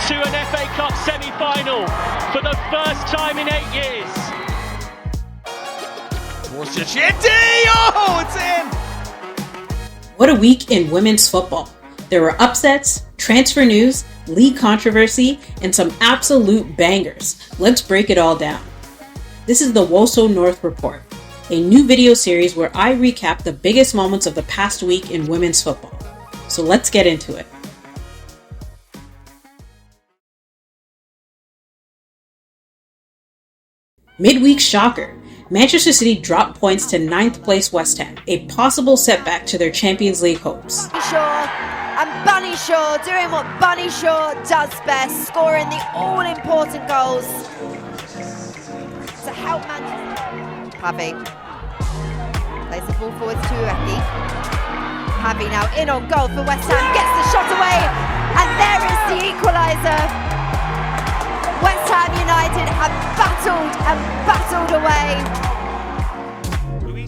into an FA Cup semi-final for the first time in 8 years. Oh, it's in! What a week in women's football. There were upsets, transfer news, league controversy, and some absolute bangers. Let's break it all down. This is the Woso North Report, a new video series where I recap the biggest moments of the past week in women's football. So let's get into it. Midweek shocker. Manchester City dropped points to 9th place West Ham, a possible setback to their Champions League hopes. And Bunny Shaw doing what Bunny Shaw does best, scoring the all-important goals to help Manchester. Javi plays the ball forwards to Ueki. Javi now in on goal for West Ham, gets the shot away, and there is the equaliser. West Ham United have battled away.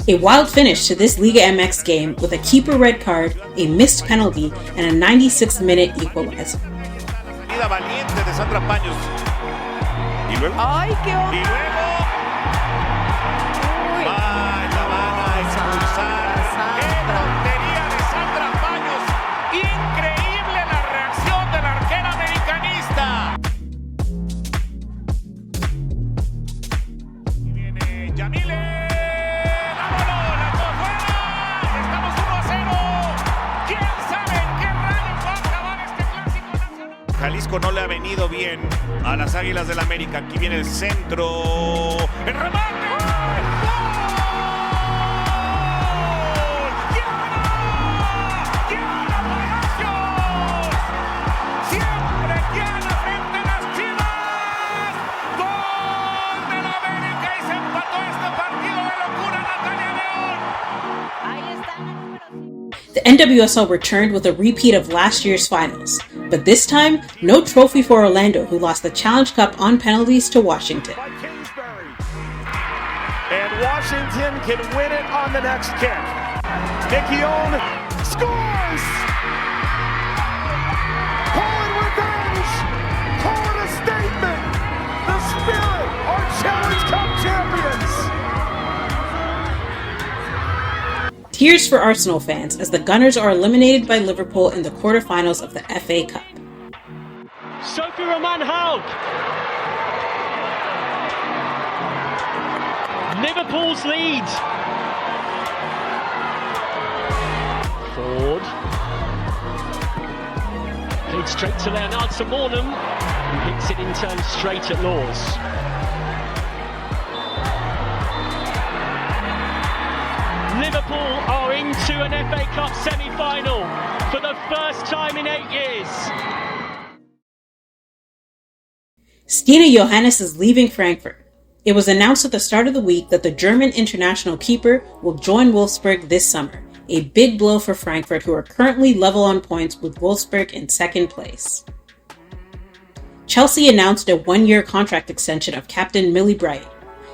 A wild finish to this Liga MX game with a keeper red card, a missed penalty, and a 96th-minute equalizer. Jalisco no le ha venido bien a las Águilas del América. Aquí viene el centro. ¡El remate! ¡Gol! ¡Diana! ¡Diana Palacios! ¡Siempre Diana frente a las Chivas! ¡Gol de la América! Y se empató este partido de locura, Natalia León. The NWSL returned with a repeat of last year's finals, but this time, no trophy for Orlando, who lost the Challenge Cup on penalties to Washington. And Washington can win it on the next kick. Nikki Owen scores! Call it revenge! Call it a statement! The Spirit are Challenge Cup champions! Tears for Arsenal fans as the Gunners are eliminated by Liverpool in the quarterfinals of the FA Cup. Sophie Roman Haug. Liverpool's lead. Ford. Played straight to Leonard Samornum, who hits it in turn straight at Laws. Liverpool are into an FA Cup semi-final for the first time in 8 years. Stina Johannes is leaving Frankfurt. It was announced at the start of the week that the German international keeper will join Wolfsburg this summer, a big blow for Frankfurt, who are currently level on points with Wolfsburg in second place. Chelsea announced a one-year contract extension of captain Millie Bright.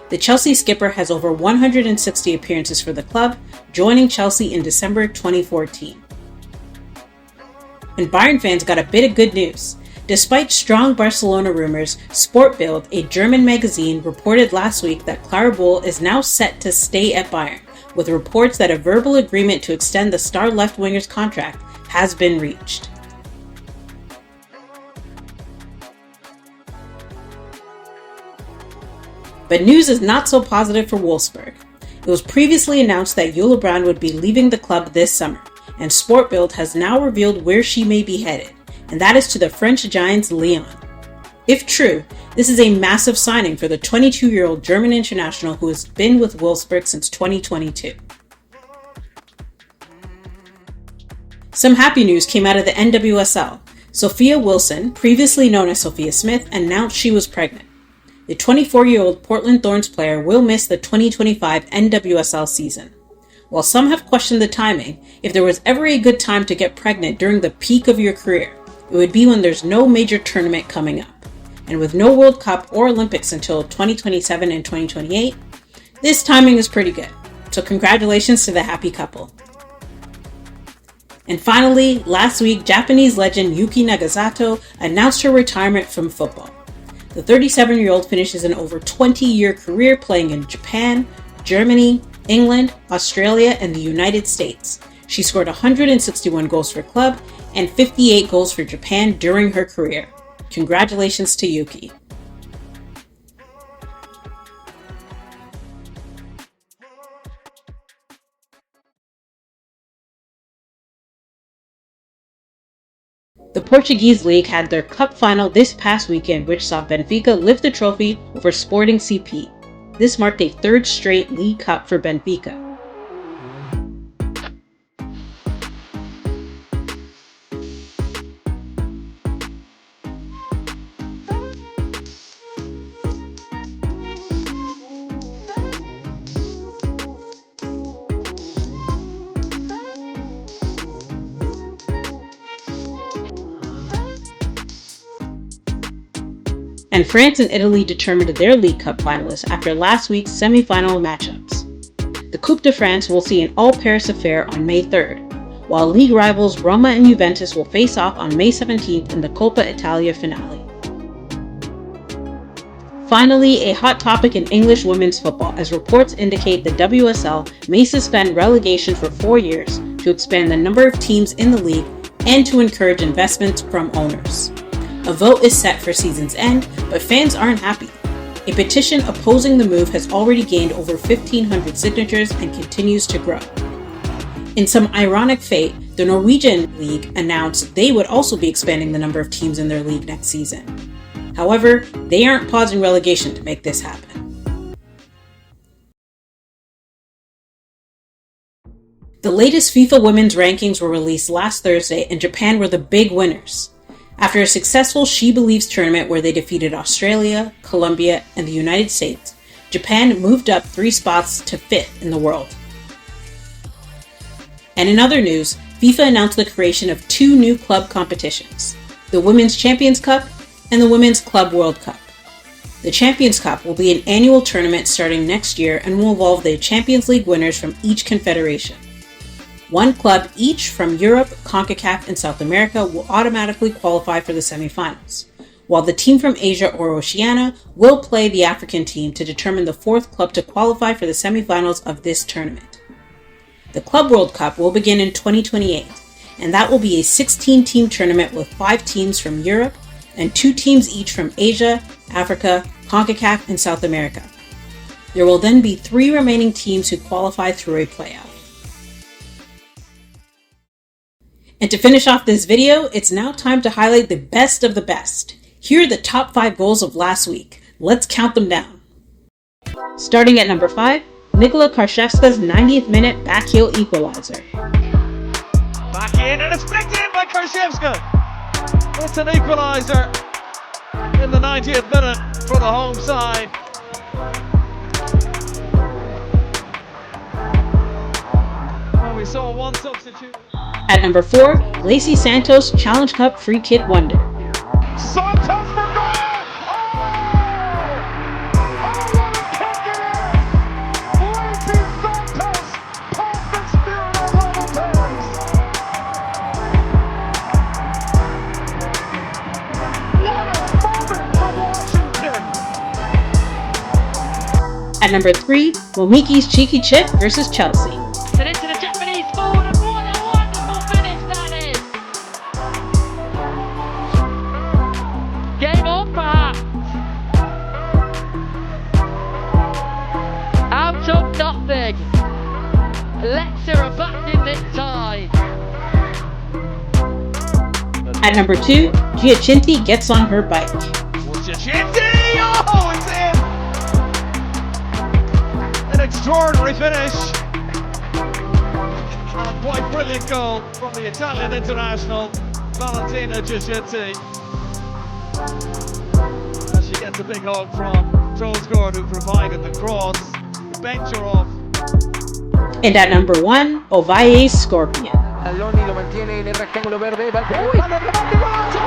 The Chelsea skipper has over 160 appearances for the club, joining Chelsea in December 2014. And Bayern fans got a bit of good news. Despite strong Barcelona rumors, Sport Bild, a German magazine, reported last week that Clara Bühl is now set to stay at Bayern, with reports that a verbal agreement to extend the star left-winger's contract has been reached. But news is not so positive for Wolfsburg. It was previously announced that Jule Brand would be leaving the club this summer, and Sport Bild has now revealed where she may be headed, and that is to the French giants Lyon. If true, this is a massive signing for the 22-year-old German international who has been with Wolfsburg since 2022. Some happy news came out of the NWSL. Sophia Wilson, previously known as Sophia Smith, announced she was pregnant. The 24-year-old Portland Thorns player will miss the 2025 NWSL season. While some have questioned the timing, if there was ever a good time to get pregnant during the peak of your career, it would be when there's no major tournament coming up. And with no World Cup or Olympics until 2027 and 2028, this timing is pretty good. So congratulations to the happy couple. And finally, last week, Japanese legend Yuki Nagasato announced her retirement from football. The 37-year-old finishes an over 20-year career playing in Japan, Germany, England, Australia, and the United States. She scored 161 goals for club and 58 goals for Japan during her career. Congratulations to Yuki. The Portuguese league had their cup final this past weekend, which saw Benfica lift the trophy over Sporting CP. This marked a third straight League Cup for Benfica. And France and Italy determined their League Cup finalists after last week's semi-final matchups. The Coupe de France will see an all-Paris affair on May 3rd, while league rivals Roma and Juventus will face off on May 17th in the Coppa Italia finale. Finally, a hot topic in English women's football, as reports indicate the WSL may suspend relegation for 4 years to expand the number of teams in the league and to encourage investments from owners. A vote is set for season's end, but fans aren't happy. A petition opposing the move has already gained over 1,500 signatures and continues to grow. In some ironic fate, the Norwegian League announced they would also be expanding the number of teams in their league next season. However, they aren't pausing relegation to make this happen. The latest FIFA Women's rankings were released last Thursday, and Japan were the big winners. After a successful She Believes tournament where they defeated Australia, Colombia, and the United States, Japan moved up 3 spots to 5th in the world. And in other news, FIFA announced the creation of 2 new club competitions, the Women's Champions Cup and the Women's Club World Cup. The Champions Cup will be an annual tournament starting next year and will involve the Champions League winners from each confederation. 1 club each from Europe, CONCACAF, and South America will automatically qualify for the semifinals, while the team from Asia or Oceania will play the African team to determine the 4th club to qualify for the semifinals of this tournament. The Club World Cup will begin in 2028, and that will be a 16-team tournament with 5 teams from Europe and 2 teams each from Asia, Africa, CONCACAF, and South America. There will then be 3 remaining teams who qualify through a playoff. And to finish off this video, it's now time to highlight the best of the best. Here are the top 5 goals of last week. Let's count them down. Starting at number 5, Nikola Karszewska's 90th minute backheel equalizer. Back in, and it's flicked in by Karszewska. It's an equaliser in the 90th minute for the home side. Well, we saw 1 substitute. At number 4, Lacey Santos Challenge Cup free kick wonder. Santos for goal! What a kick it is! Lacey Santos, perfect spirit of level tennis. What a moment for Washington! At number 3, Momiki's cheeky chip versus Chelsea. And into the Japanese forward, and what a wonderful finish that is! Game on, perhaps. Out of nothing. Leicester are back in this tie. At number 2, Giacinti gets on her bike. Giacinti! Oh, it's in! An extraordinary finish. And quite brilliant goal from the Italian international, Valentina Giacinti. As she gets a big hug from Trolsgaard, who provided the cross. The bench are off. And at number 1, Ovalle's Scorpion. Alloni lo mantiene nel rettangolo verde. Palla davanti, golazo!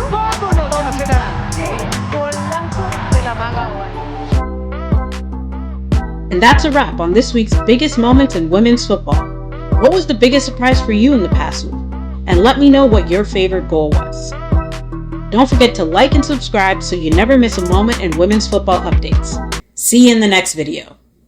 Vámonos a cenar. Golazo de la maga. And that's a wrap on this week's biggest moments in women's football. What was the biggest surprise for you in the past week? And let me know what your favorite goal was. Don't forget to like and subscribe so you never miss a moment in women's football updates. See you in the next video.